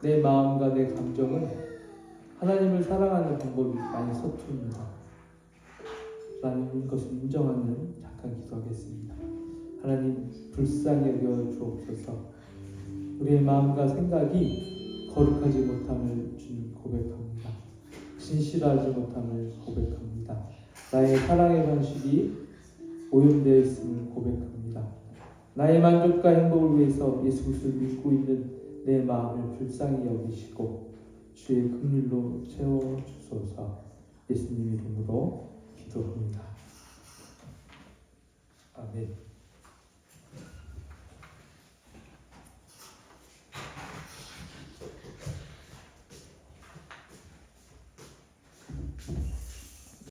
내 마음과 내 감정은 하나님을 사랑하는 방법이 많이 서투릅니다. 라는 것을 인정하는 잠깐 기도하겠습니다. 하나님, 불쌍히 여겨 주옵소서. 우리의 마음과 생각이 거룩하지 못함을 주님 고백합니다. 진실하지 못함을 고백합니다. 나의 사랑의 방식이 오염되어 있음을 고백합니다. 나의 만족과 행복을 위해서 예수 그리스도를 믿고 있는 내 마음을 불쌍히 여기시고 주의 긍휼로 채워주소서. 예수님 이름으로 기도합니다. 아멘.